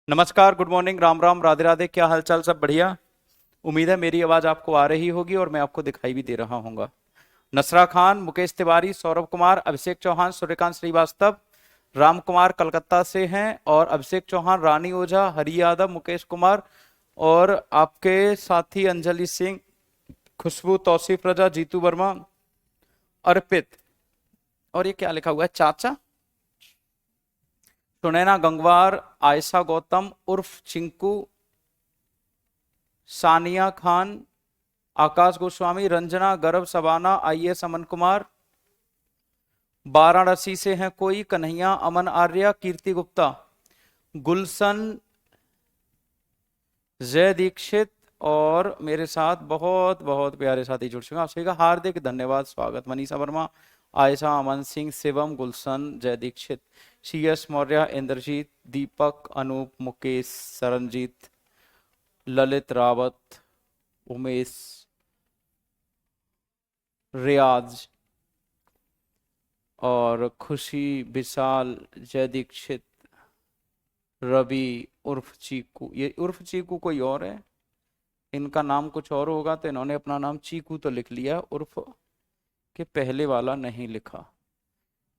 नमस्कार, good morning, Ram Ram, Radhe Radhe. क्या हालचाल? सब बढ़िया। उम्मीद है मेरी आवाज आपको आ रही होगी और मैं आपको दिखाई भी दे रहा हूँगा। नसरा खान, मुकेश तिवारी, सौरभ कुमार, अभिषेक चौहान, सूर्यकांत श्रीवास्तव, राम कुमार कलकत्ता से हैं, और अभिषेक चौहान, रानी ओझा, हरि यादव, मुकेश कुमार, और आपके साथी अंजलि सिंह, खुशबू, तौसीफ रजा, जीतू वर्मा, अर्पित, और ये क्या लिखा हुआ है? चाचा सुनैना गंगवार, आयशा गौतम उर्फ चिंकू, सानिया खान, आकाश गोस्वामी, रंजना, गर्भ, सबाना, आईएएस अमन कुमार, वाराणसी से हैं कोई, कन्हैया, अमन आर्या, कीर्ति गुप्ता, गुलशन, जय दीक्षित, और मेरे साथ बहुत बहुत प्यारे साथी जुड़ चुके हैं। आप सभी का हार्दिक धन्यवाद, स्वागत। मनीषा वर्मा, आयशा, अमन सिंह, शिवम, गुलशन, जय दीक्षित, CS मौर्य, इंद्रजीत, दीपक, अनूप, मुकेश, सरनजीत, ललित रावत, उमेश, रियाज, और खुशी, विशाल, जय दीक्षित, रवि उर्फ चीकू। ये उर्फ चीकू कोई और है, इनका नाम कुछ और होगा, तो इन्होंने अपना नाम चीकू तो लिख लिया, उर्फ के पहले वाला नहीं लिखा।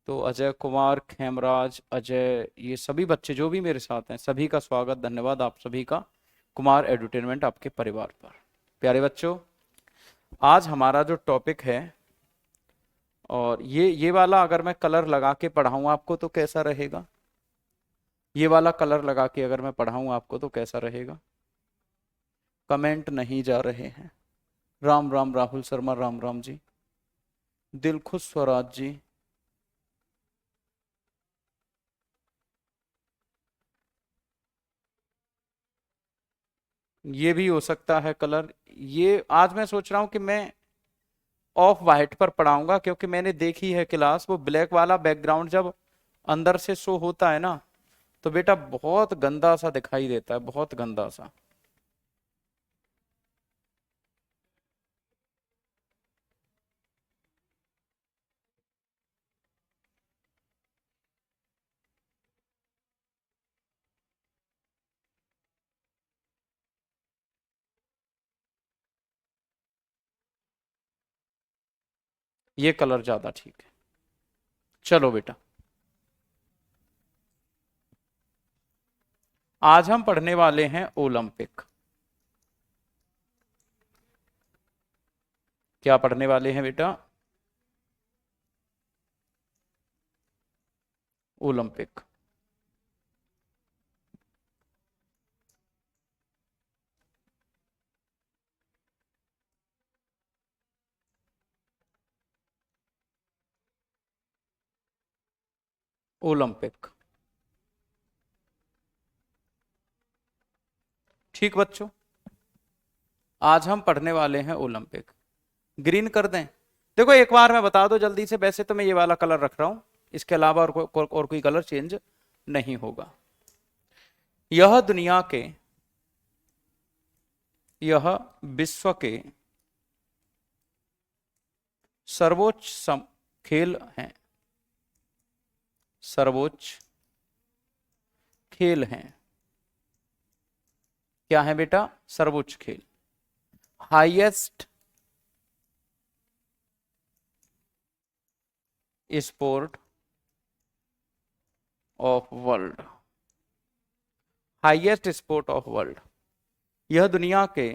तो अजय कुमार, खेमराज, अजय, ये सभी बच्चे जो भी मेरे साथ हैं, सभी का स्वागत, धन्यवाद आप सभी का कुमार एडुटेनमेंट आपके परिवार पर। प्यारे बच्चों, आज हमारा जो टॉपिक है, और ये वाला अगर मैं कलर लगा के पढ़ाऊँ आपको तो कैसा रहेगा? ये वाला कलर लगा के अगर मैं पढ़ाऊँ आपको तो कैसा रहेगा? कमेंट नहीं जा रहे हैं। राम राम राहुल शर्मा, राम राम जी। दिलखुश स्वराज जी, ये भी हो सकता है कलर। ये आज मैं सोच रहा हूं कि मैं ऑफ वाइट पर पढ़ाऊंगा, क्योंकि मैंने देखी है क्लास, वो ब्लैक वाला बैकग्राउंड जब अंदर से शो होता है ना, तो बेटा बहुत गंदा सा दिखाई देता है, बहुत गंदा सा। ये कलर ज्यादा ठीक है। चलो बेटा, आज हम पढ़ने वाले हैं ओलंपिक। क्या पढ़ने वाले हैं बेटा? ओलंपिक। ओलंपिक, ठीक बच्चों, आज हम पढ़ने वाले हैं ओलंपिक। ग्रीन कर दें? देखो एक बार मैं बता दो जल्दी से, वैसे तो मैं ये वाला कलर रख रहा हूं, इसके अलावा और कोई कलर चेंज नहीं होगा। यह दुनिया के, यह विश्व के सर्वोच्च खेल हैं, सर्वोच्च खेल हैं। क्या है बेटा? सर्वोच्च खेल, highest sport of world, highest sport of world. यह दुनिया के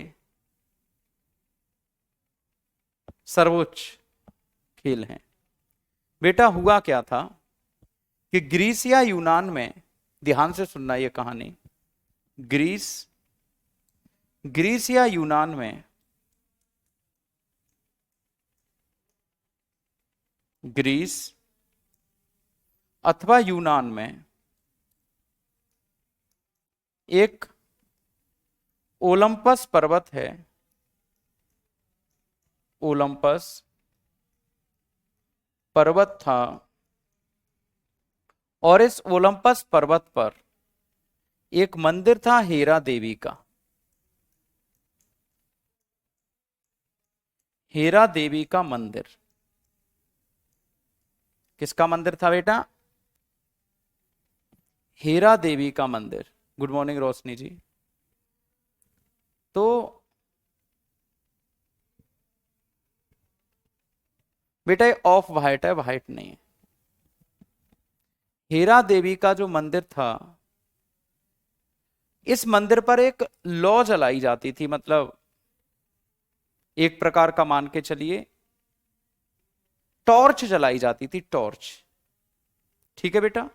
सर्वोच्च खेल हैं। बेटा हुआ क्या था कि ग्रीस या यूनान में, ध्यान से सुनना यह कहानी, ग्रीस ग्रीस या यूनान में, ग्रीस अथवा यूनान में एक ओलंपस पर्वत है, ओलंपस पर्वत था, और इस ओलंपस पर्वत पर एक मंदिर था हेरा देवी का। हेरा देवी का मंदिर। किसका मंदिर था बेटा? हेरा देवी का मंदिर। गुड मॉर्निंग रोशनी जी। तो बेटा ये ऑफ वाइट है, वाइट नहीं है। हीरा देवी का जो मंदिर था, इस मंदिर पर एक लौ जलाई जाती थी, मतलब एक प्रकार का मान के चलिए टॉर्च जलाई जाती थी, टॉर्च। ठीक है बेटा,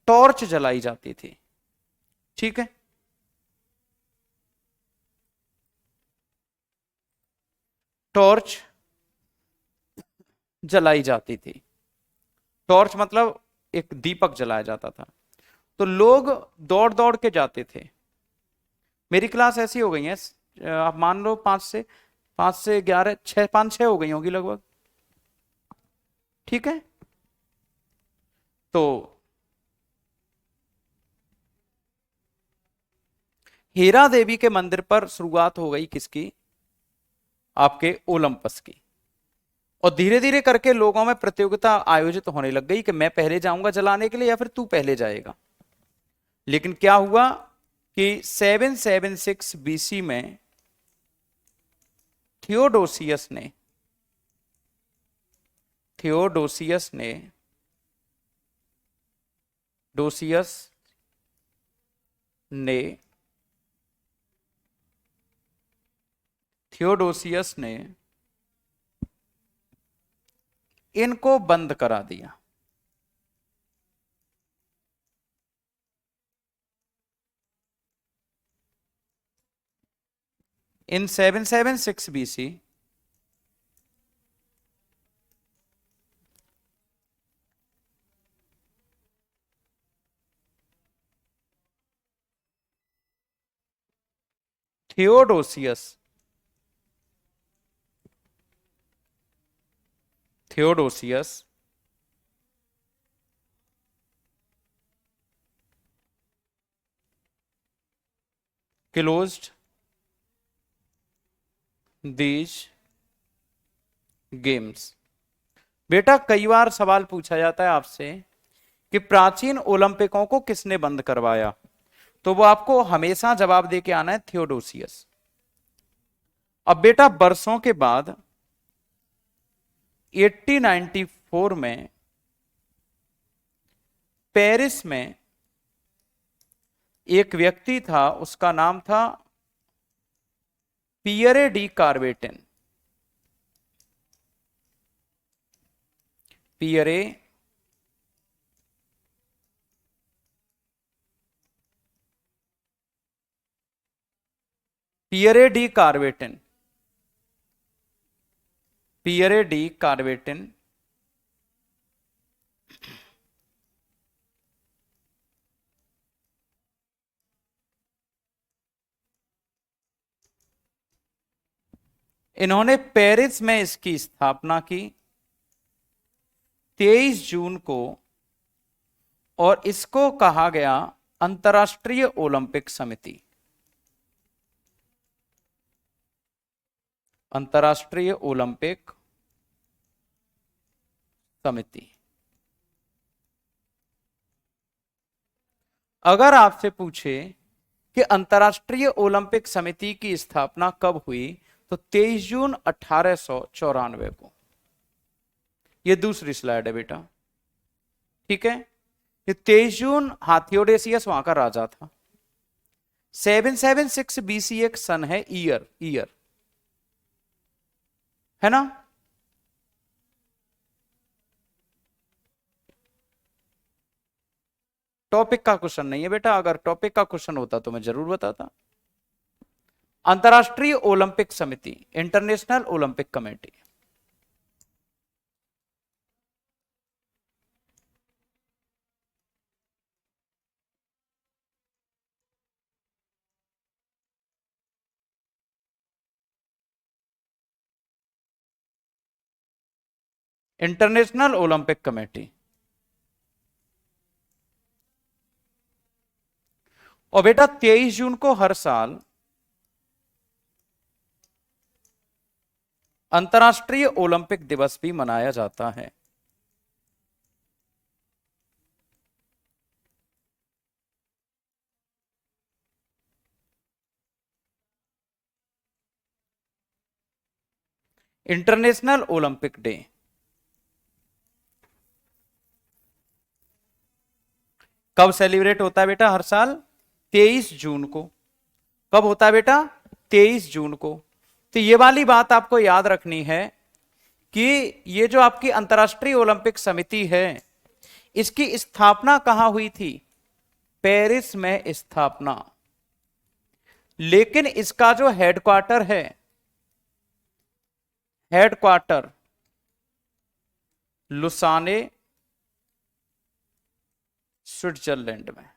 टॉर्च जलाई जाती थी। ठीक है, टॉर्च जलाई जाती थी। टॉर्च मतलब एक दीपक जलाया जाता था। तो लोग दौड़ दौड़ के जाते थे। मेरी क्लास ऐसी हो गई है, आप मान लो 5 से 11, 5-6 हो गई होगी लगभग। ठीक है, तो हीरा देवी के मंदिर पर शुरुआत हो गई किसकी? आपके ओलंपस की। और धीरे धीरे करके लोगों में प्रतियोगिता आयोजित होने लग गई कि मैं पहले जाऊंगा जलाने के लिए या फिर तू पहले जाएगा। लेकिन क्या हुआ कि 776 बीसी में थियोडोसियस ने डोसियस ने थियोडोसियस ने इनको बंद करा दिया। इन 776 BC Theodosius closed these games. बेटा कई बार सवाल पूछा जाता है आपसे कि प्राचीन ओलंपिकों को किसने बंद करवाया, तो वो आपको हमेशा जवाब दे के आना है थियोडोसियस। अब बेटा बरसों के बाद 1894 में पेरिस में एक व्यक्ति था, उसका नाम था Pierre de Coubertin. Pierre Pierre de Coubertin Pierre de Coubertin इन्होंने पेरिस में इसकी स्थापना की 23 जून को, और इसको कहा गया अंतर्राष्ट्रीय ओलंपिक समिति। अंतर्राष्ट्रीय ओलंपिक समिति। अगर आपसे पूछे कि अंतर्राष्ट्रीय ओलंपिक समिति की स्थापना कब हुई, तो 23 जून 1894 को। यह दूसरी स्लाइड है बेटा। ठीक है, ये 23 जून, थियोडोसियस वहां का राजा था। 776 बीसी एक सन है, ईयर है ना। टॉपिक का क्वेश्चन नहीं है बेटा, अगर टॉपिक का क्वेश्चन होता तो मैं जरूर बताता। अंतर्राष्ट्रीय ओलंपिक समिति, international Olympic committee. International Olympic committee. और बेटा 23 जून को हर साल अंतर्राष्ट्रीय ओलंपिक दिवस भी मनाया जाता है। इंटरनेशनल ओलंपिक डे कब सेलिब्रेट होता है बेटा? हर साल 23 जून को। कब होता है बेटा? 23 जून को। तो ये वाली बात आपको याद रखनी है कि ये जो आपकी अंतर्राष्ट्रीय ओलंपिक समिति है, इसकी स्थापना कहां हुई थी? पेरिस में स्थापना। लेकिन इसका जो हेडक्वार्टर है, हेडक्वार्टर लुसाने स्विट्जरलैंड में।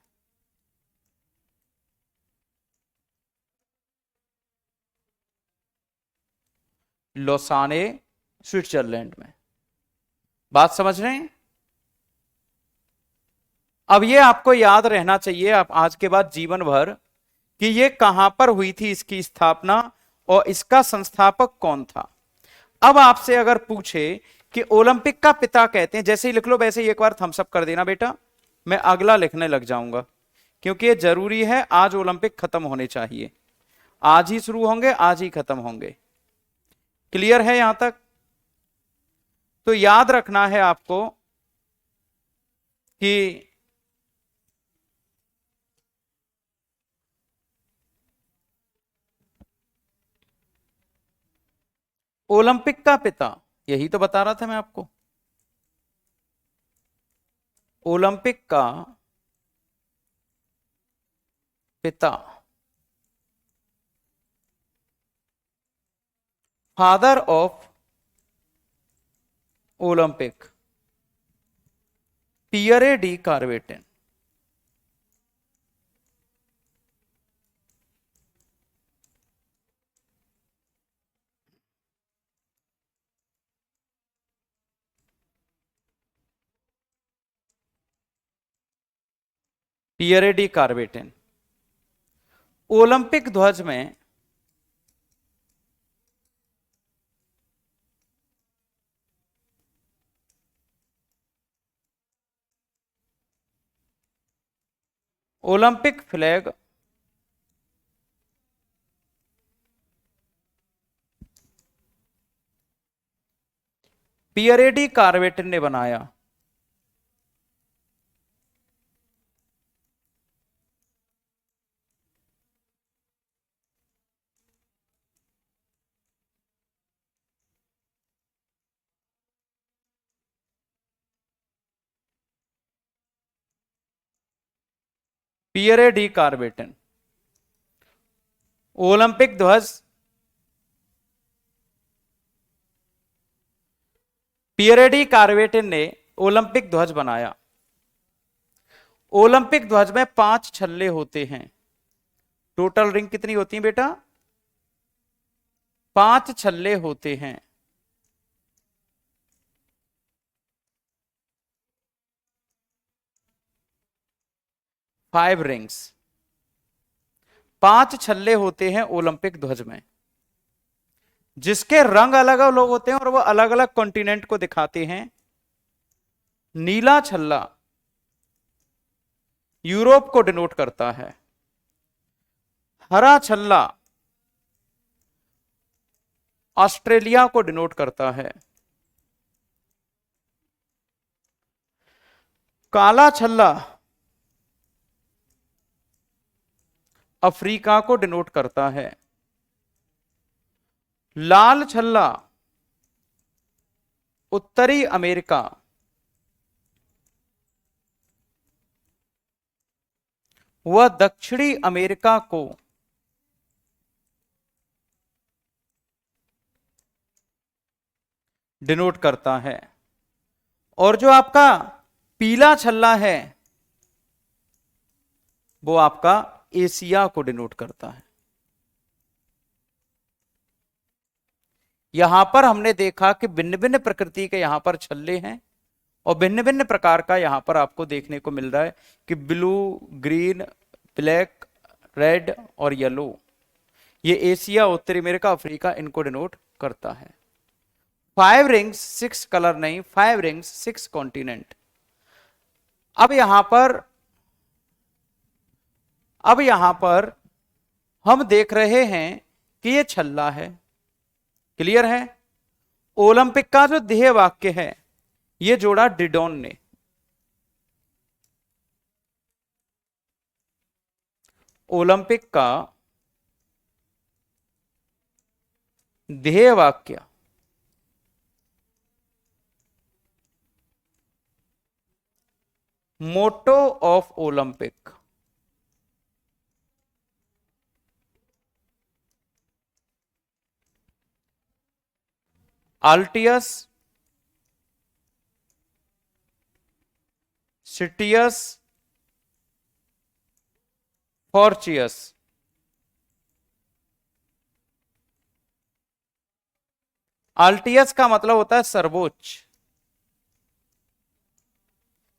लोसाने स्विट्जरलैंड में। बात समझ रहे हैं? अब ये आपको याद रहना चाहिए आप आज के बाद जीवन भर कि ये कहां पर हुई थी इसकी स्थापना और इसका संस्थापक कौन था। अब आपसे अगर पूछे कि ओलंपिक का पिता कहते हैं, जैसे ही लिख लो वैसे ही एक बार थम्स अप कर देना बेटा, मैं अगला लिखने लग जाऊंगा क्योंकि ये जरूरी है। आज ओलंपिक खत्म होने चाहिए, आज ही शुरू होंगे आज ही खत्म होंगे। क्लियर है यहां तक? तो याद रखना है आपको कि ओलंपिक का पिता, यही तो बता रहा था मैं आपको, ओलंपिक का पिता, father of Olympic, Pierre de Coubertin. Pierre de Coubertin. Olympic ध्वज में Olympic flag Pierre de Coubertin ने बनाया। पियरे डी कार्बेटिन ओलंपिक ध्वज, पियरे डी कार्बेटिन ने ओलंपिक ध्वज बनाया। ओलंपिक ध्वज में 5 छल्ले होते हैं। टोटल रिंग कितनी होती है बेटा? 5 छल्ले होते हैं। फाइव रिंग्स, 5 छल्ले होते हैं ओलंपिक ध्वज में, जिसके रंग अलग अलग होते हैं और वो अलग अलग कॉन्टिनेंट को दिखाते हैं। नीला छल्ला यूरोप को डिनोट करता है, हरा छल्ला ऑस्ट्रेलिया को डिनोट करता है, काला छल्ला अफ्रीका को डिनोट करता है, लाल छल्ला उत्तरी अमेरिका व दक्षिणी अमेरिका को डिनोट करता है, और जो आपका पीला छल्ला है वो आपका एशिया को डिनोट करता है। यहां पर हमने देखा कि भिन्न भिन्न प्रकृति के यहां पर छल्ले हैं और भिन्न भिन्न प्रकार का यहां पर आपको देखने को मिल रहा है कि ब्लू, ग्रीन, ब्लैक, रेड और येलो, ये एशिया, उत्तरी अमेरिका, अफ्रीका, इनको डिनोट करता है। 5 रिंग्स 6 कलर नहीं, 5 रिंग्स 6 कॉन्टिनेंट। अब यहां पर हम देख रहे हैं कि ये छल्ला है। क्लियर है? ओलंपिक का जो ध्येय वाक्य है ये जोड़ा डिडॉन ने। ओलंपिक का ध्येय वाक्य motto of Olympic, altius citius fortius. Altius का मतलब होता है सर्वोच्च,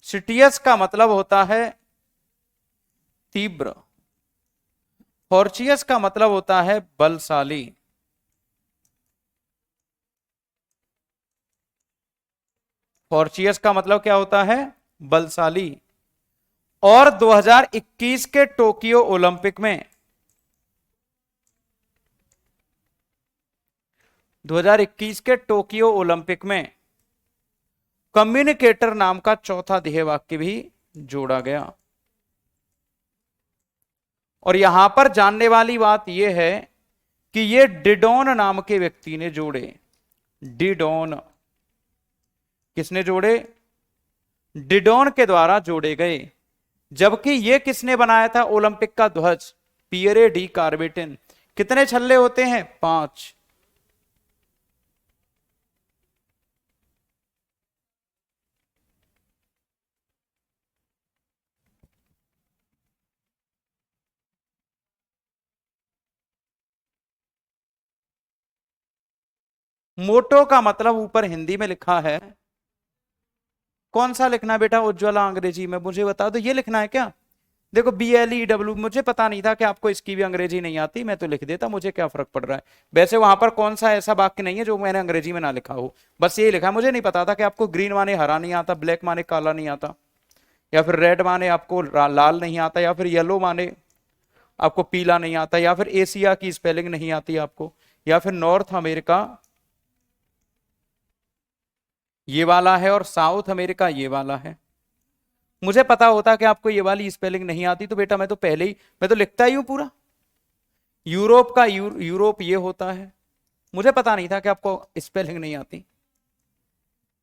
सिटियस का मतलब होता है तीव्र, फॉर्चियस का मतलब होता है बलशाली। फॉर्चियस का मतलब क्या होता है? बलशाली। और 2021 के टोक्यो ओलंपिक में 2021 के टोक्यो ओलंपिक में कम्युनिकेटर नाम का चौथा ध्येय वाक्य भी जोड़ा गया। और यहां पर जानने वाली बात यह है कि यह डिडॉन नाम के व्यक्ति ने जोड़े। डिडॉन किसने जोड़े? डिडॉन के द्वारा जोड़े गए। जबकि यह किसने बनाया था ओलंपिक का ध्वज? Pierre de Coubertin. कितने छल्ले होते हैं? 5। मोटो का मतलब ऊपर हिंदी में लिखा है, कौन सा लिखना है बेटा उज्ज्वला? अंग्रेजी में मुझे बता दो, ये लिखना है क्या? देखो BLEW, मुझे पता नहीं था कि आपको इसकी भी अंग्रेजी नहीं आती, मैं तो लिख देता, मुझे क्या फर्क पड़ रहा है। वैसे वहां पर कौन सा ऐसा वाक्य नहीं है जो मैंने अंग्रेजी में ना लिखा हो, बस यही लिखा है। मुझे नहीं पता था कि आपको ग्रीन माने हरा नहीं आता, ब्लैक माने काला नहीं आता, या फिर रेड माने आपको लाल नहीं आता, या फिर येलो माने आपको पीला नहीं आता, या फिर एशिया की स्पेलिंग नहीं आती आपको, या फिर नॉर्थ अमेरिका ये वाला है और साउथ अमेरिका ये वाला है। मुझे पता होता कि आपको ये वाली स्पेलिंग नहीं आती तो बेटा मैं तो पहले ही, मैं तो लिखता ही हूं पूरा। यूरोप का यूरोप ये होता है। मुझे पता नहीं था कि आपको स्पेलिंग नहीं आती।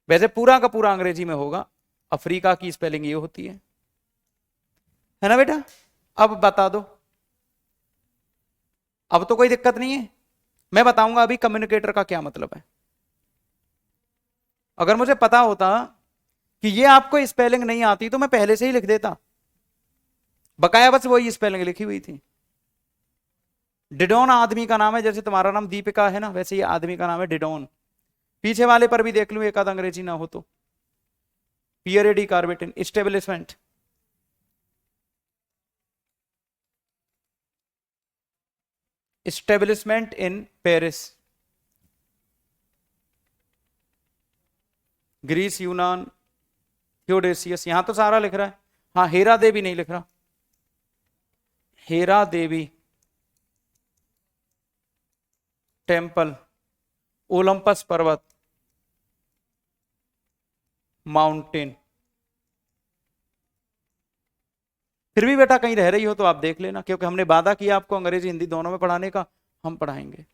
वैसे पूरा का पूरा अंग्रेजी में होगा। अफ्रीका की स्पेलिंग ये होती है ना बेटा? अब बता दो, अब तो कोई दिक्कत नहीं है। मैं बताऊंगा अभी कम्युनिकेटर का क्या मतलब है। अगर मुझे पता होता कि ये आपको स्पेलिंग नहीं आती तो मैं पहले से ही लिख देता, बकाया बस वही स्पेलिंग लिखी हुई थी। डिडोन आदमी का नाम है, जैसे तुम्हारा नाम दीपिका है ना, वैसे ये आदमी का नाम है डिडोन। पीछे वाले पर भी देख लूं एक आध अंग्रेजी ना हो तो। Pierre de Coubertin. Establishment, establishment in Paris, Greece, यूनान, थियोडेसियस। यहां तो सारा लिख रहा है। हाँ, हेरा देवी नहीं लिख रहा। हेरा देवी टेम्पल, ओलंपस पर्वत, माउंटेन। फिर भी बेटा कहीं रह रही हो तो आप देख लेना, क्योंकि हमने वादा किया आपको अंग्रेजी हिंदी दोनों में पढ़ाने का, हम पढ़ाएंगे।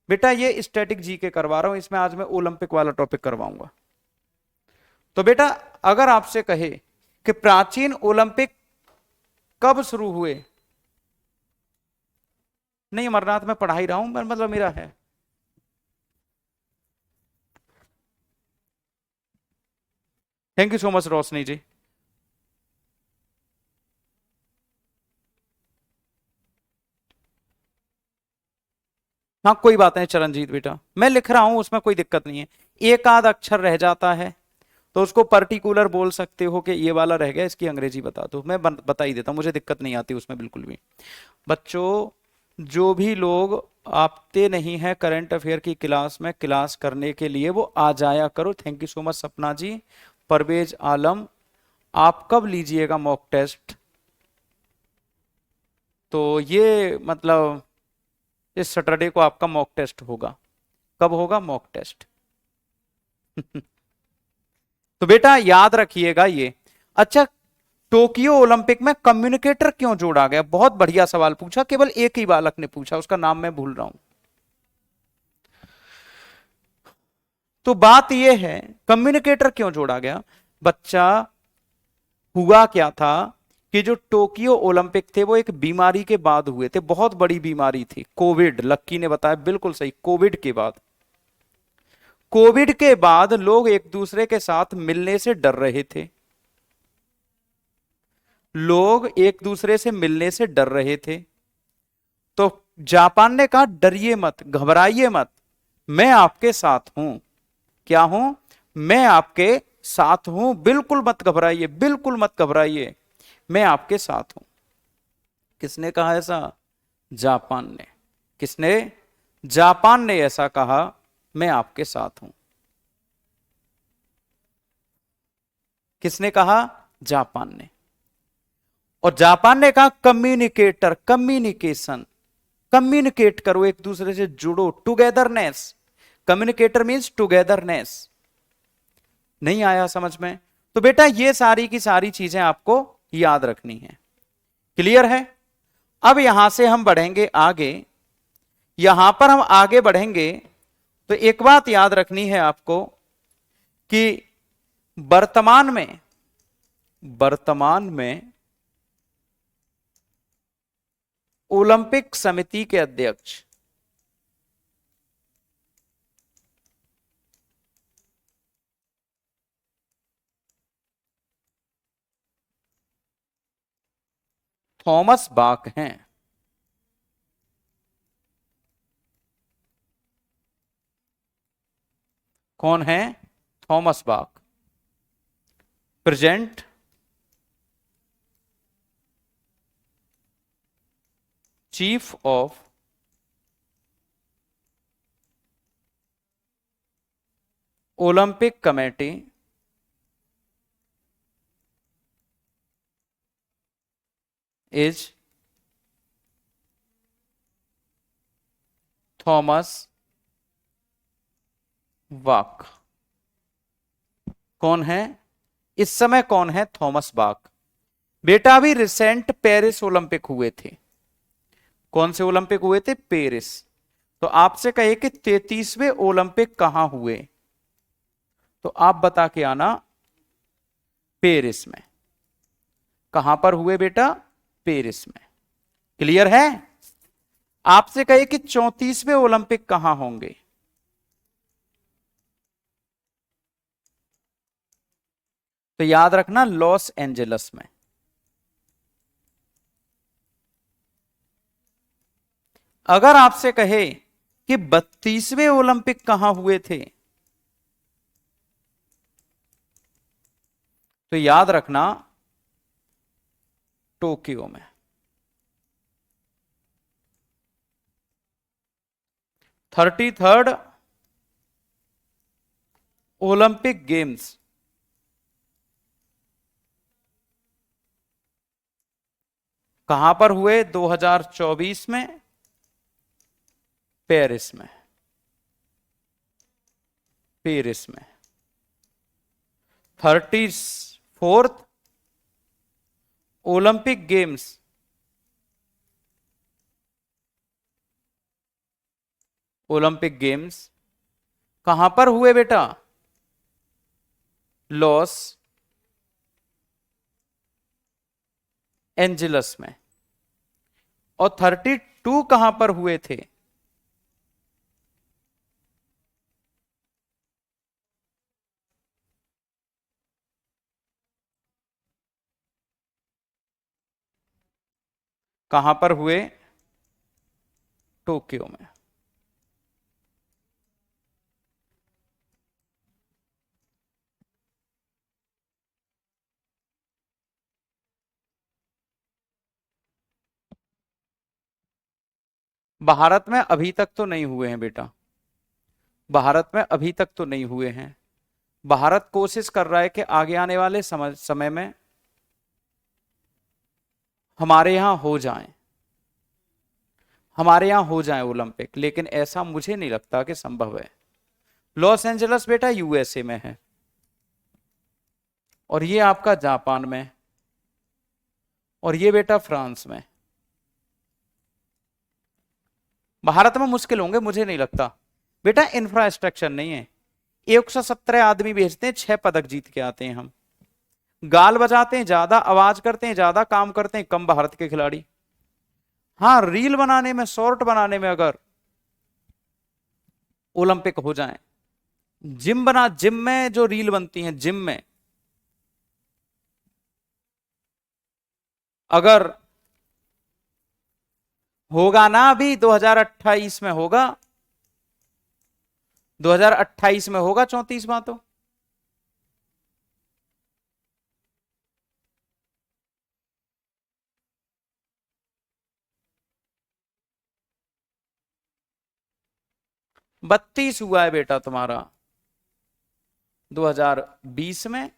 बेटा ये स्टैटिक जीके करवा रहा हूं, इसमें आज मैं ओलंपिक वाला टॉपिक करवाऊंगा। तो बेटा अगर आपसे कहे कि प्राचीन ओलंपिक कब शुरू हुए? नहीं अमरनाथ, मैं पढ़ा ही रहा हूं, मतलब मेरा है। थैंक यू सो मच रोशनी जी। हाँ कोई बात नहीं चरणजीत बेटा, मैं लिख रहा हूं, उसमें कोई दिक्कत नहीं है। एक आध अक्षर रह जाता है तो उसको पर्टिकुलर बोल सकते हो कि ये वाला रह गया, इसकी अंग्रेजी बता दो, मैं बता ही देता हूं, मुझे दिक्कत नहीं आती उसमें बिल्कुल भी। बच्चों जो भी लोग आते नहीं है करंट अफेयर की क्लास में क्लास करने के लिए, वो आ जाया करो। थैंक यू सो मच सपना जी। परवेज आलम, आप कब लीजिएगा मॉक टेस्ट? तो ये मतलब इस सैटरडे को आपका मॉक टेस्ट होगा। कब होगा मॉक टेस्ट? तो बेटा याद रखिएगा ये। अच्छा, टोक्यो ओलंपिक में कम्युनिकेटर क्यों जोड़ा गया? बहुत बढ़िया सवाल पूछा, केवल एक ही बालक ने पूछा, उसका नाम मैं भूल रहा हूं। तो बात यह है, कम्युनिकेटर क्यों जोड़ा गया बच्चा? हुआ क्या था कि जो टोक्यो ओलंपिक थे वो एक बीमारी के बाद हुए थे, बहुत बड़ी बीमारी थी, कोविड। लक्की ने बताया बिल्कुल सही, कोविड के बाद। कोविड के बाद लोग एक दूसरे के साथ मिलने से डर रहे थे, लोग एक दूसरे से मिलने से डर रहे थे। तो जापान ने कहा डरिए मत, घबराइए मत, मैं आपके साथ हूं। क्या हूं? मैं आपके साथ हूं, बिल्कुल मत घबराइए, बिल्कुल मत घबराइए, मैं आपके साथ हूं। किसने कहा ऐसा? जापान ने। किसने? जापान ने ऐसा कहा, मैं आपके साथ हूं। किसने कहा? जापान ने। और जापान ने कहा कम्युनिकेटर, कम्युनिकेशन, कम्युनिकेट करो, एक दूसरे से जुड़ो, टुगेदरनेस। Communicator means togetherness. नहीं आया समझ में? तो बेटा ये सारी की सारी चीजें आपको याद रखनी है। क्लियर है? अब यहां से हम बढ़ेंगे आगे। यहां पर हम आगे बढ़ेंगे तो एक बात याद रखनी है आपको कि वर्तमान में ओलंपिक समिति के अध्यक्ष थॉमस बाक हैं। कौन है? Thomas Bach. Present chief of Olympic committee is Thomas Bach. कौन है इस समय? कौन है? Thomas Bach. बेटा अभी रिसेंट पेरिस ओलंपिक हुए थे। कौन से ओलंपिक हुए थे? पेरिस। तो आपसे कहे कि 33वें ओलंपिक कहां हुए, तो आप बता के आना पेरिस में। कहां पर हुए बेटा? पेरिस में। क्लियर है? आपसे कहे कि 34वें ओलंपिक कहां होंगे, तो याद रखना लॉस एंजलिस में। अगर आपसे कहे कि 32वें ओलंपिक कहां हुए थे, तो याद रखना टोक्यो में। 33rd ओलंपिक गेम्स कहां पर हुए? 2024 में पेरिस में। पेरिस में। 34th Olympic games Olympic games कहां पर हुए बेटा? लॉस एंजलिस में। और 32 कहां पर हुए थे? कहां पर हुए? टोक्यो में। भारत में अभी तक तो नहीं हुए हैं बेटा, भारत में अभी तक तो नहीं हुए हैं। भारत कोशिश कर रहा है कि आगे आने वाले समय में हमारे यहां हो जाएं, हमारे यहां हो जाए ओलंपिक, लेकिन ऐसा मुझे नहीं लगता कि संभव है। लॉस एंजल्स बेटा यूएसए में है, और ये आपका जापान में, और ये बेटा फ्रांस में। भारत में मुश्किल होंगे मुझे नहीं लगता बेटा, इंफ्रास्ट्रक्चर नहीं है। 117 आदमी भेजते हैं, 6 पदक जीत के आते हैं हम। गाल बजाते हैं ज्यादा, आवाज करते हैं ज्यादा, काम करते हैं कम भारत के खिलाड़ी। हाँ, रील बनाने में, शॉर्ट बनाने में अगर ओलंपिक हो जाए, जिम में जो रील बनती हैं, जिम में अगर होगा ना, अभी 2028 में होगा, 2028 में होगा 34वां तो। बत्तीस हुआ है बेटा तुम्हारा 2020 में,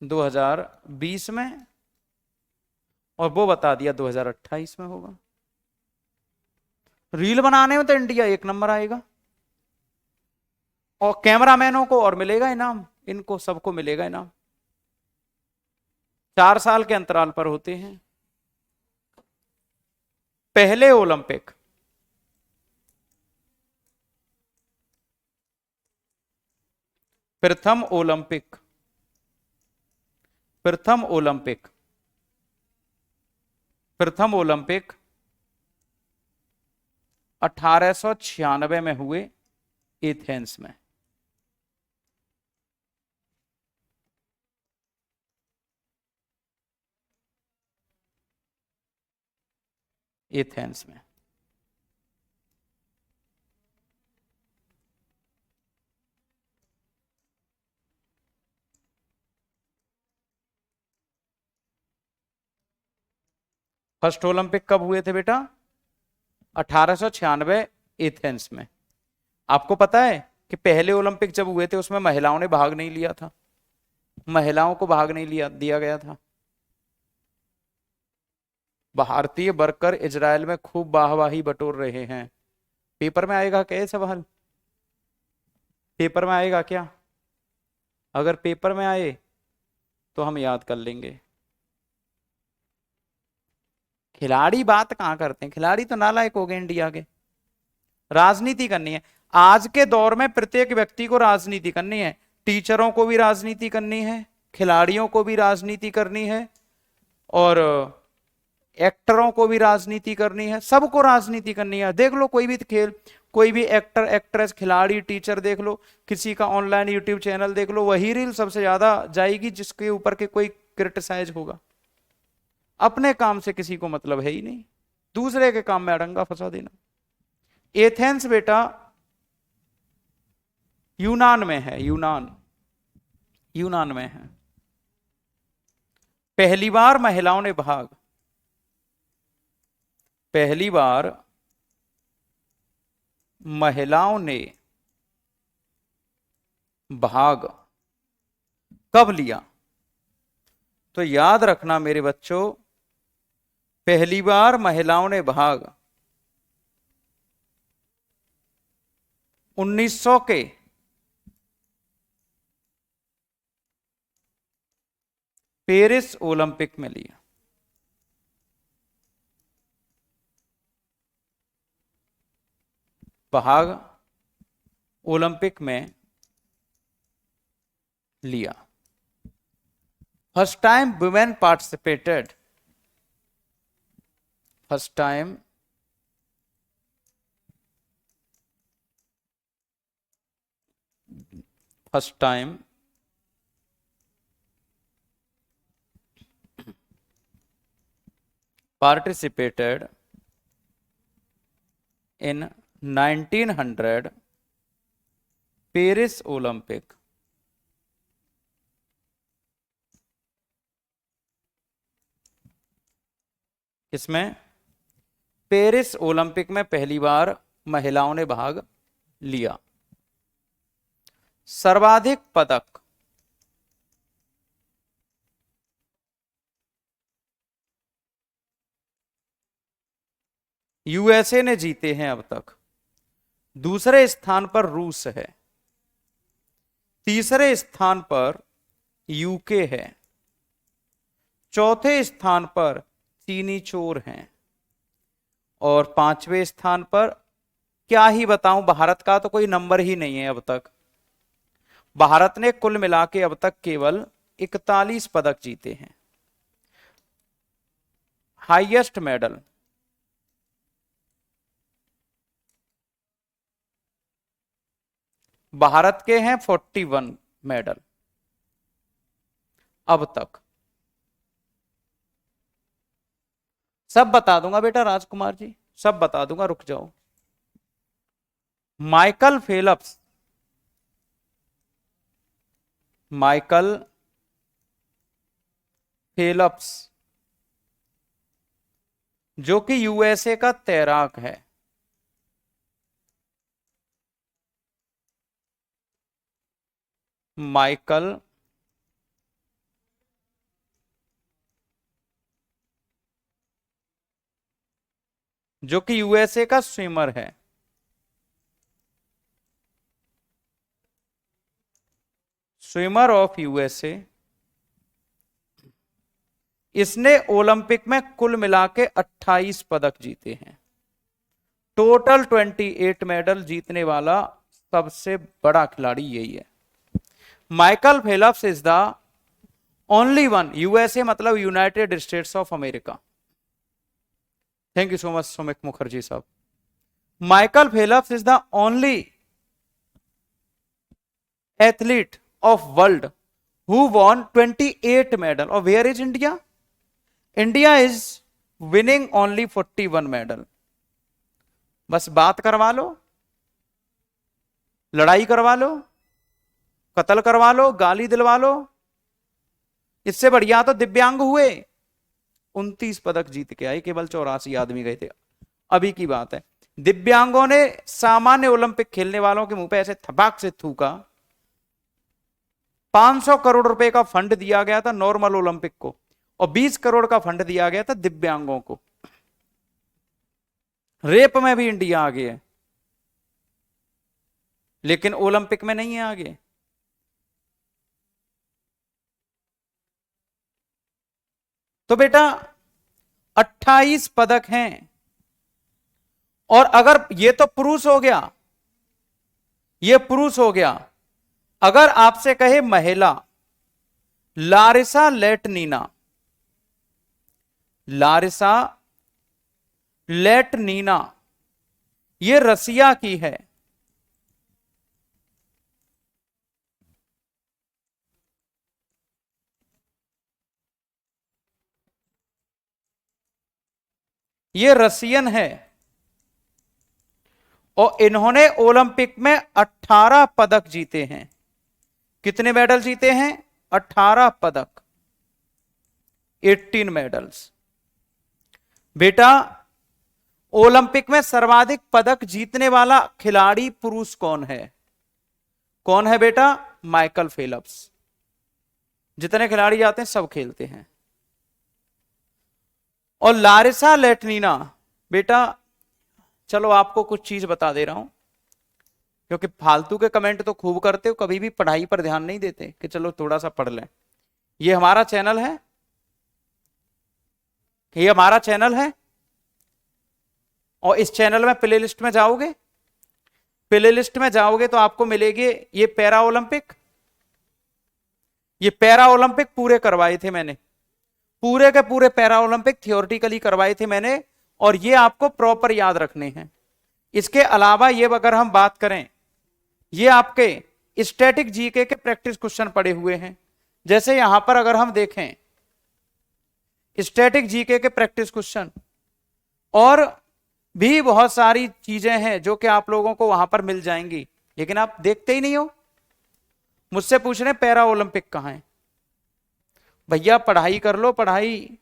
2020 में, और वो बता दिया 2028 में होगा। रील बनाने में तो इंडिया 1 नंबर आएगा, और कैमरामैनों को और मिलेगा इनाम, इनको सबको मिलेगा इनाम। 4 साल के अंतराल पर होते हैं पहले ओलंपिक। प्रथम ओलंपिक, प्रथम ओलंपिक, प्रथम ओलंपिक 1896 में हुए एथेंस में। एथेंस में। फर्स्ट ओलंपिक कब हुए थे बेटा? 1896 एथेंस में। आपको पता है कि पहले ओलंपिक जब हुए थे उसमें महिलाओं ने भाग नहीं लिया था, महिलाओं को भाग नहीं लिया दिया गया था। भारतीय वर्कर इजराइल में खूब वाहवाही बटोर रहे हैं। पेपर में आएगा क्या ये सवाल? पेपर में आएगा क्या? अगर पेपर में आए तो हम याद कर लेंगे। खिलाड़ी बात कहां करते हैं, खिलाड़ी तो नालायक हो गए इंडिया के। राजनीति करनी है आज के दौर में, प्रत्येक व्यक्ति को राजनीति करनी है। टीचरों को भी राजनीति करनी है, खिलाड़ियों को भी राजनीति करनी है, और एक्टरों को भी राजनीति करनी है, सबको राजनीति करनी है। देख लो कोई भी खेल, कोई भी एक्टर, एक्ट्रेस, खिलाड़ी, टीचर देख लो, किसी का ऑनलाइन यूट्यूब चैनल देख लो, वही रील सबसे ज्यादा जाएगी जिसके ऊपर के कोई क्रिटिसाइज होगा। अपने काम से किसी को मतलब है ही नहीं, दूसरे के काम में अड़ंगा फंसा देना। एथेंस बेटा यूनान में है, यूनान, यूनान में है। पहली बार महिलाओं ने भाग, पहली बार महिलाओं ने भाग कब लिया? तो याद रखना मेरे बच्चों, पहली बार महिलाओं ने भाग 1900 के पेरिस ओलंपिक में लिया। भाग ओलंपिक में लिया। First time women participated, first time first time participated in 1900 Paris Olympic. इसमें पेरिस ओलंपिक में पहली बार महिलाओं ने भाग लिया। सर्वाधिक पदक, यूएसए ने जीते हैं अब तक। दूसरे स्थान पर रूस है। तीसरे स्थान पर यूके है। चौथे स्थान पर चीनी चोर हैं। और पांचवें स्थान पर क्या ही बताऊं, भारत का तो कोई नंबर ही नहीं है अब तक। भारत ने कुल मिला के अब तक केवल 41 पदक जीते हैं। हाईएस्ट मेडल भारत के हैं 41 मेडल अब तक। सब बता दूंगा बेटा राजकुमार जी, सब बता दूंगा, रुक जाओ। माइकल फेलप्स, माइकल फेलप्स जो कि यूएसए का तैराक है। माइकल जो कि यूएसए का स्विमर है। Swimmer of USA. इसने ओलंपिक में कुल मिला के 28 पदक जीते हैं। टोटल 28 मेडल जीतने वाला सबसे बड़ा खिलाड़ी यही है। Michael Phelps is the only one, USA मतलब United States of America. Thank you so much Sumit Mukherjee साहब। Michael Phelps is the only athlete of world who won 28 medal. और where is India? India is winning only 41 medal. बस बात करवा लो, लड़ाई करवा लो, कत्ल करवा लो, गाली दिलवा लो, इससे बढ़िया तो दिव्यांग हुए। 29 पदक जीत के आए, केवल 84 आदमी गए थे। अभी की बात है। दिव्यांगों ने सामान्य ओलंपिक खेलने वालों के मुंह पे ऐसे थपाक से थूका। 500 करोड़ रुपए का फंड दिया गया था नॉर्मल ओलंपिक को, और 20 करोड़ का फंड दिया गया था दिव्यांगों को। रेप में भी इंडिया आगे है, लेकिन ओलंपिक में नहीं है आगे। तो बेटा 28 पदक हैं। और अगर ये तो पुरुष हो गया, ये पुरुष हो गया। अगर आपसे कहे महिला, लारिसा लेटनीना, लारिसा लेटनीना ये रसिया की है। ये रसियन है और इन्होंने ओलंपिक में 18 पदक जीते हैं। कितने मेडल जीते हैं? 18 पदक, 18 मेडल्स। बेटा ओलंपिक में सर्वाधिक पदक जीतने वाला खिलाड़ी पुरुष कौन है? कौन है बेटा? Michael Phelps. जितने खिलाड़ी जाते हैं सब खेलते हैं। और लारिसा लेटनीना, बेटा चलो आपको कुछ चीज बता दे रहा हूं, क्योंकि फालतू के कमेंट तो खूब करते हो, कभी भी पढ़ाई पर ध्यान नहीं देते कि चलो थोड़ा सा पढ़ लें। ये हमारा चैनल है, ये हमारा चैनल है, और इस चैनल में प्लेलिस्ट में जाओगे, प्लेलिस्ट में जाओगे तो आपको मिलेगी ये पैरा ओलंपिक। ये पैरा ओलंपिक पूरे करवाए थे मैंने, पूरे के पूरे पैरा ओलंपिक थियोरिटिकली करवाए थे मैंने, और ये आपको प्रॉपर याद रखने हैं। इसके अलावा ये अगर हम बात करें, ये आपके स्टैटिक जीके के प्रैक्टिस क्वेश्चन पड़े हुए हैं। जैसे यहां पर अगर हम देखें स्टैटिक जीके के प्रैक्टिस क्वेश्चन, और भी बहुत सारी चीजें हैं जो कि आप लोगों को वहां पर मिल जाएंगी, लेकिन आप देखते ही नहीं हो। मुझसे पूछ रहे पैरा ओलंपिक कहां है? भैया पढ़ाई कर लो, पढ़ाई,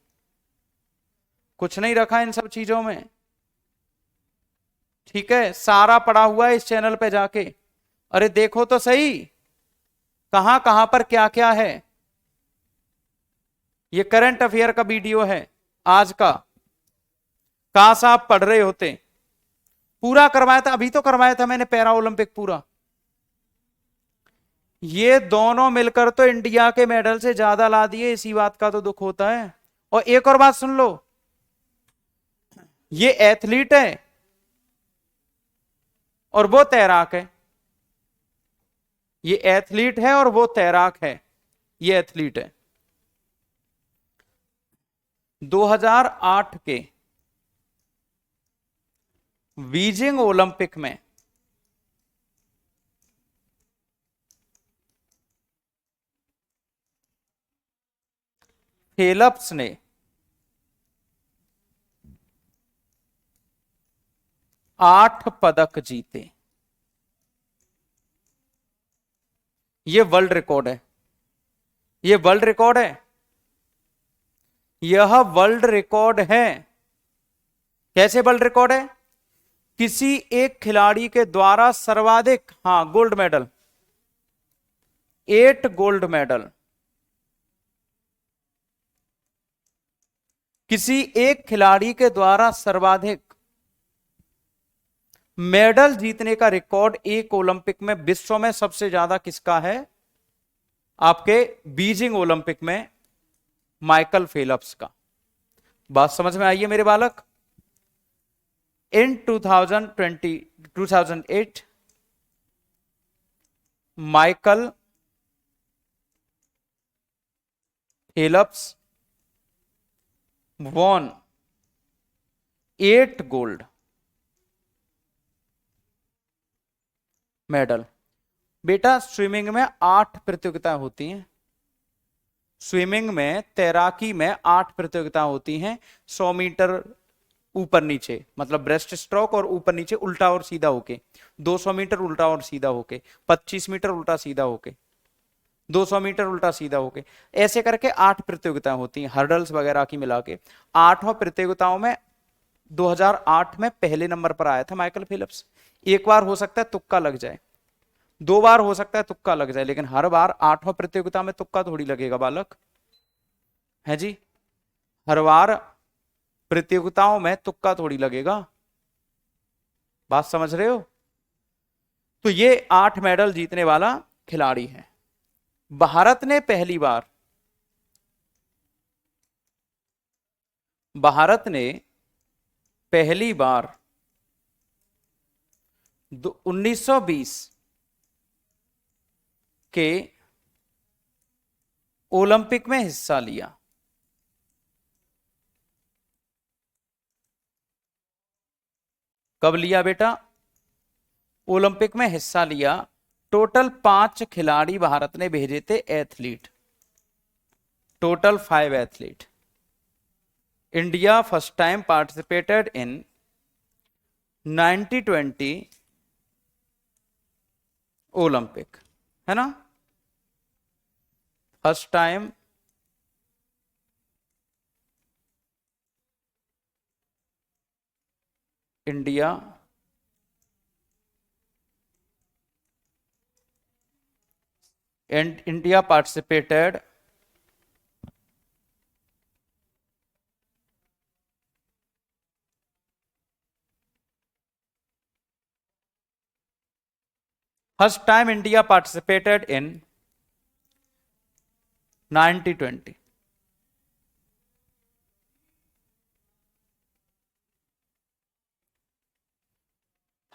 कुछ नहीं रखा इन सब चीजों में, ठीक है? सारा पड़ा हुआ है इस चैनल पे जाके। अरे देखो तो सही कहां कहां पर क्या क्या है। ये करंट अफेयर का वीडियो है आज का, काश आप पढ़ रहे होते। पूरा करवाया था, अभी तो करवाया था मैंने पैरा ओलंपिक पूरा। ये दोनों मिलकर तो इंडिया के मेडल से ज्यादा ला दिए, इसी बात का तो दुख होता है। और एक और बात सुन लो, ये एथलीट है और वो तैराक है। ये एथलीट है और वो तैराक है। ये एथलीट है। 2008 के बीजिंग ओलंपिक में फेलप्स ने 8 पदक जीते। ये वर्ल्ड रिकॉर्ड है। ये वर्ल्ड रिकॉर्ड है। यह वर्ल्ड रिकॉर्ड है। कैसे वर्ल्ड रिकॉर्ड है? किसी एक खिलाड़ी के द्वारा सर्वाधिक, हाँ, गोल्ड मेडल, 8 गोल्ड मेडल। किसी एक खिलाड़ी के द्वारा सर्वाधिक मेडल जीतने का रिकॉर्ड एक ओलंपिक में, विश्व में सबसे ज्यादा किसका है? आपके बीजिंग ओलंपिक में माइकल फेलप्स का। बात समझ में आई है मेरे बालक? इन 2008 Michael Phelps won 8 gold medal. बेटा स्विमिंग में 8 प्रतियोगिताएं होती हैं। स्विमिंग में, तैराकी में 8 प्रतियोगिताएं होती हैं। 100 मीटर ऊपर नीचे, मतलब ब्रेस्ट स्ट्रोक, और ऊपर नीचे उल्टा और सीधा होके, 200 मीटर उल्टा और सीधा होके, 25 मीटर उल्टा सीधा होके, 200 मीटर उल्टा सीधा होके, ऐसे करके 8 प्रतियोगिताएं होती हैं, हर्डल्स वगैरह की मिला के। 8 प्रतियोगिताओं में 2008 में पहले नंबर पर आया था माइकल फेलप्स। एक बार हो सकता है तुक्का लग जाए, 2 बार हो सकता है तुक्का लग जाए, लेकिन हर बार 8वां प्रतियोगिता में तुक्का थोड़ी लगेगा बालक, है जी। हर बार प्रतियोगिताओं में तुक्का थोड़ी लगेगा। बात समझ रहे हो? तो ये 8 मेडल जीतने वाला खिलाड़ी है। भारत ने पहली बार, भारत ने पहली बार 1920 के ओलंपिक में हिस्सा लिया। कब लिया बेटा? ओलंपिक में हिस्सा लिया। टोटल 5 खिलाड़ी भारत ने भेजे थे, athlete, total 5 athlete. India first time participated in 1920 Olympic, है ना? First time India and India participated first time India participated in 1920।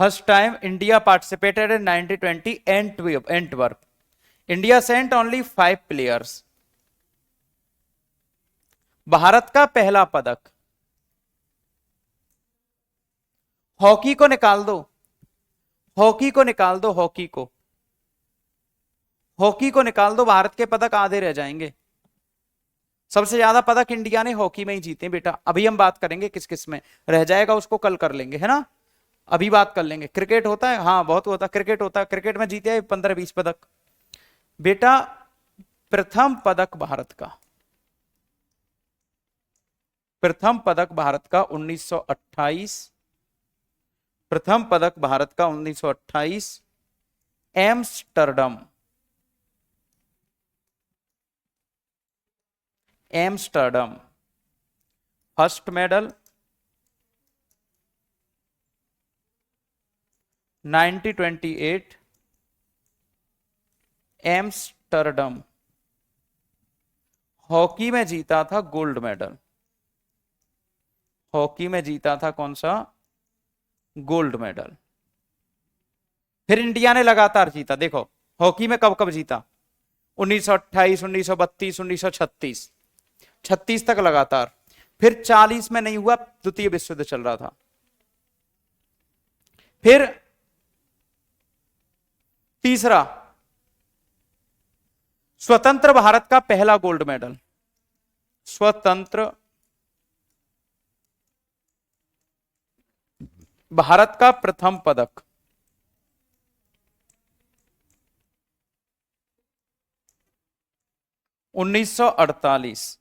First time India participated in 1920 Antwerp। India sent only 5 players। Bharat का पहला पदक। Hockey को निकाल दो, hockey को निकाल दो, हॉकी को, हॉकी को निकाल दो, भारत के पदक आधे रह जाएंगे। सबसे ज्यादा पदक इंडिया ने हॉकी में ही जीते बेटा। अभी हम बात करेंगे किस किस में रह जाएगा, उसको कल कर लेंगे, है ना? अभी बात कर लेंगे। क्रिकेट होता है, हाँ बहुत होता है, क्रिकेट होता है, क्रिकेट में जीते हैं 15-20 पदक बेटा। प्रथम पदक भारत का, प्रथम पदक भारत का 1928, प्रथम पदक भारत का 1928 Amsterdam, Amsterdam. First medal 1928 Amsterdam, hockey में जीता था गोल्ड मेडल। हॉकी में जीता था कौन सा? Gold medal. फिर इंडिया ने लगातार जीता, देखो हॉकी में कब कब जीता, 1928, 1932, 1936, 36 तक लगातार। फिर 40 में नहीं हुआ, द्वितीय विश्व युद्ध चल रहा था। फिर तीसरा, स्वतंत्र भारत का पहला गोल्ड मेडल, स्वतंत्र भारत का प्रथम पदक, $1948।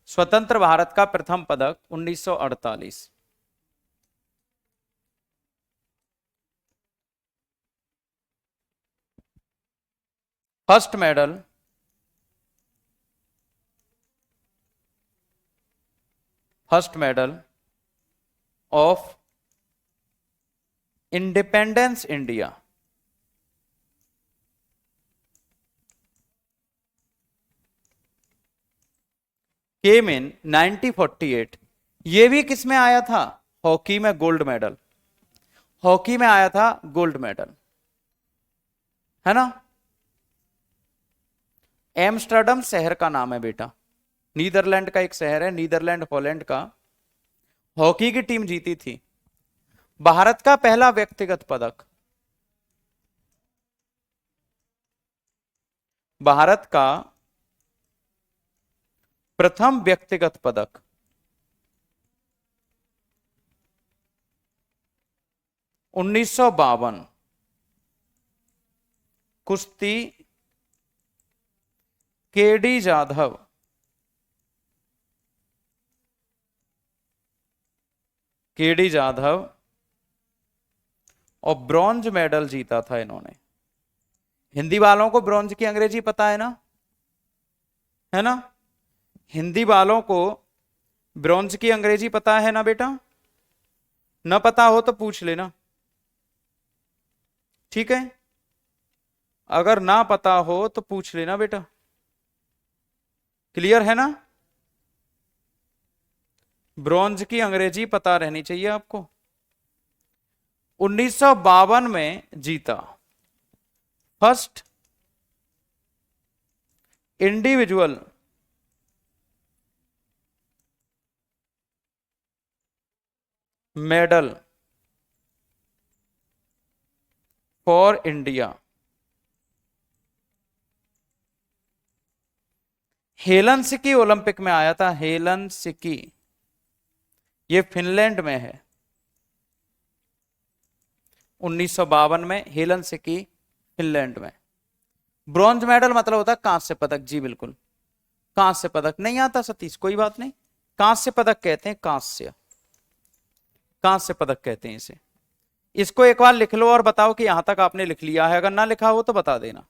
स्वतंत्र भारत का प्रथम पदक 1948। First medal of independence India, came in 1948। ये भी किस में आया था? हॉकी में गोल्ड मेडल, हॉकी में आया था गोल्ड मेडल, है ना। एम्स्टर्डम शहर का नाम है बेटा, नीदरलैंड का एक शहर है, नीदरलैंड हॉलैंड का। हॉकी की टीम जीती थी। भारत का पहला व्यक्तिगत पदक, भारत का प्रथम व्यक्तिगत पदक 1952, कुश्ती केडी जाधव, केडी जाधव, और ब्रॉन्ज मेडल जीता था इन्होंने। हिंदी वालों को ब्रॉन्ज की अंग्रेजी पता है ना, है ना। हिंदी वालों को ब्रॉन्ज की अंग्रेजी पता है ना बेटा, न पता हो तो पूछ लेना, ठीक है। अगर ना पता हो तो पूछ लेना बेटा, क्लियर है ना। ब्रॉन्ज की अंग्रेजी पता रहनी चाहिए आपको। 1952 में जीता, first individual medal for India. Helsinki Olympic में आया था, हेलसिंकी, ये फिनलैंड में है। 1952 में हेलसिंकी फिनलैंड में। ब्रॉन्ज मेडल मतलब होता है कांस्य पदक, जी बिल्कुल, कांस्य पदक। नहीं आता सतीश, कोई बात नहीं, कांस्य पदक कहते हैं, कांस्य, कांस्य पदक कहते हैं इसे। इसको एक बार लिख लो और बताओ कि यहां तक आपने लिख लिया है, अगर ना लिखा हो तो बता देना।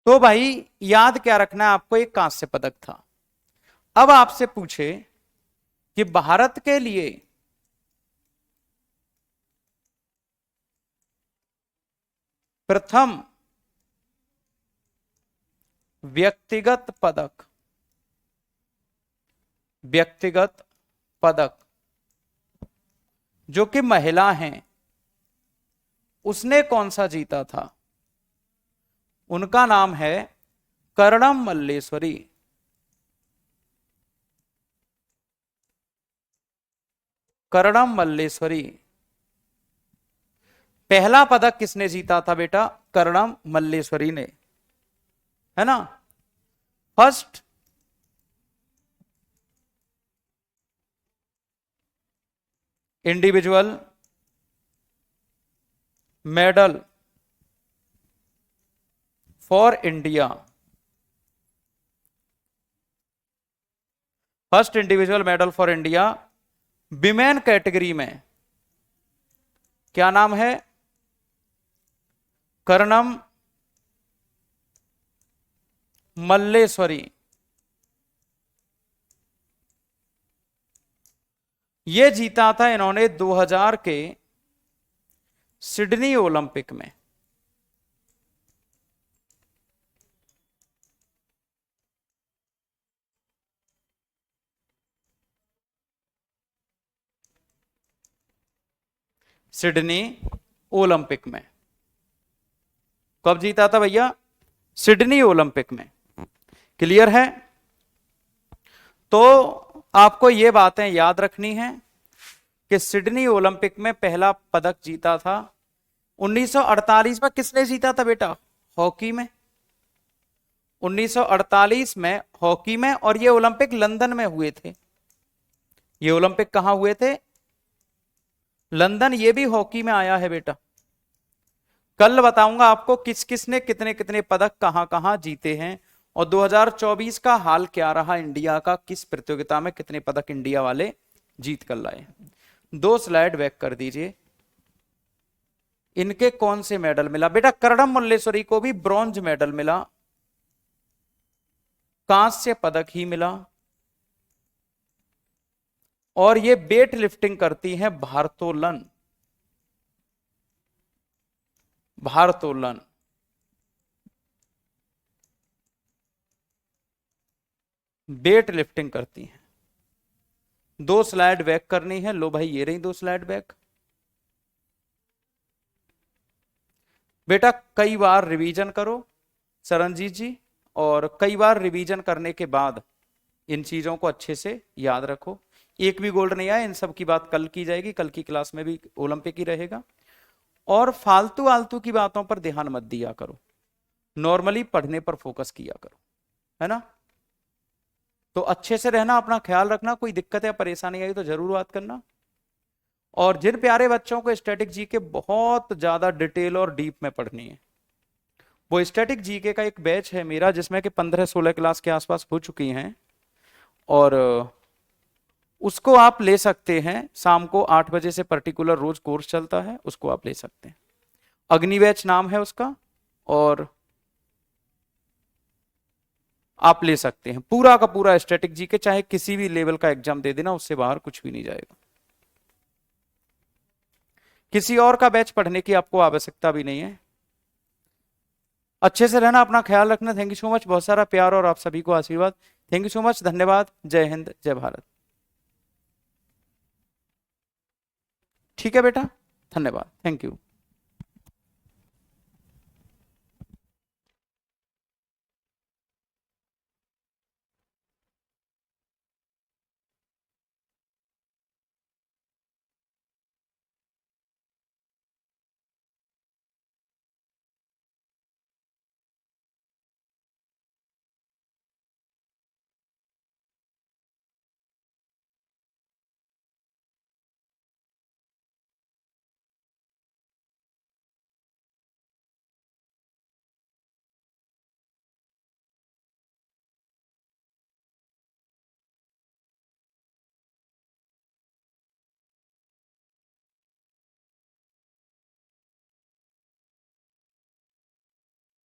तो भाई याद क्या रखना है आपको, एक कांस्य पदक था। अब आपसे पूछे कि भारत के लिए प्रथम व्यक्तिगत पदक, व्यक्तिगत पदक जो कि महिला हैं, उसने कौन सा जीता था? उनका नाम है कर्णम मल्लेश्वरी। कर्णम मल्लेश्वरी, पहला पदक किसने जीता था बेटा? कर्णम मल्लेश्वरी ने, है ना। First individual medal for India, first individual medal for India women category में, क्या नाम है? कर्णम मल्लेश्वरी। ये जीता था इन्होंने 2000 के सिडनी ओलंपिक में। सिडनी ओलंपिक में कब जीता था भैया? सिडनी ओलंपिक में। क्लियर है? तो आपको ये बातें याद रखनी है कि सिडनी ओलंपिक में पहला पदक जीता था 1948 में। किसने जीता था बेटा? हॉकी में। 1948 में हॉकी में, और ये ओलंपिक लंदन में हुए थे। ये ओलंपिक कहां हुए थे? लंदन। ये भी हॉकी में आया है बेटा। कल बताऊंगा आपको किस किस ने कितने कितने पदक कहां कहां जीते हैं, और 2024 का हाल क्या रहा इंडिया का, किस प्रतियोगिता में कितने पदक इंडिया वाले जीत कर लाए। 2 स्लाइड बैक कर दीजिए। इनके कौन से मेडल मिला बेटा? कर्णम मल्लेश्वरी को भी ब्रॉन्ज मेडल मिला, कांस्य पदक ही मिला, और ये वेट लिफ्टिंग करती हैं, भारोत्तोलन। भारोत्तोलन वेट लिफ्टिंग करती हैं। 2 स्लाइड बैक करनी है। लो भाई, ये रही 2 स्लाइड बैक। बेटा कई बार रिवीजन करो सरनजीत जी, और कई बार रिवीजन करने के बाद इन चीजों को अच्छे से याद रखो। एक भी गोल्ड नहीं आया, इन सब की बात कल की जाएगी। कल की क्लास में भी ओलंपिक ही रहेगा। और फालतू आलतू की बातों पर ध्यान मत दिया करो, नॉर्मली पढ़ने पर फोकस किया करो, है ना। तो अच्छे से रहना, अपना ख्याल रखना। कोई दिक्कत या परेशानी आई तो जरूर बात करना। और जिन प्यारे बच्चों को स्टैटिक जीके बहुत ज्यादा डिटेल और डीप में पढ़नी है, वो स्टैटिक जीके का एक बैच है मेरा, जिसमें कि 15-16 क्लास के आसपास हो चुकी हैं, और उसको आप ले सकते हैं। शाम को 8 बजे से पर्टिकुलर रोज कोर्स चलता है, उसको आप ले सकते हैं। अग्नि बैच नाम है उसका, और आप ले सकते हैं पूरा का पूरा स्टैटिक जीके। चाहे किसी भी लेवल का एग्जाम दे देना, उससे बाहर कुछ भी नहीं जाएगा। किसी और का बैच पढ़ने की आपको आवश्यकता भी नहीं है। अच्छे से रहना, अपना ख्याल रखना। थैंक यू सो मच, बहुत सारा प्यार और आप सभी को आशीर्वाद। थैंक यू सो मच, धन्यवाद। जय हिंद, जय भारत। ठीक है बेटा, धन्यवाद, थैंक यू।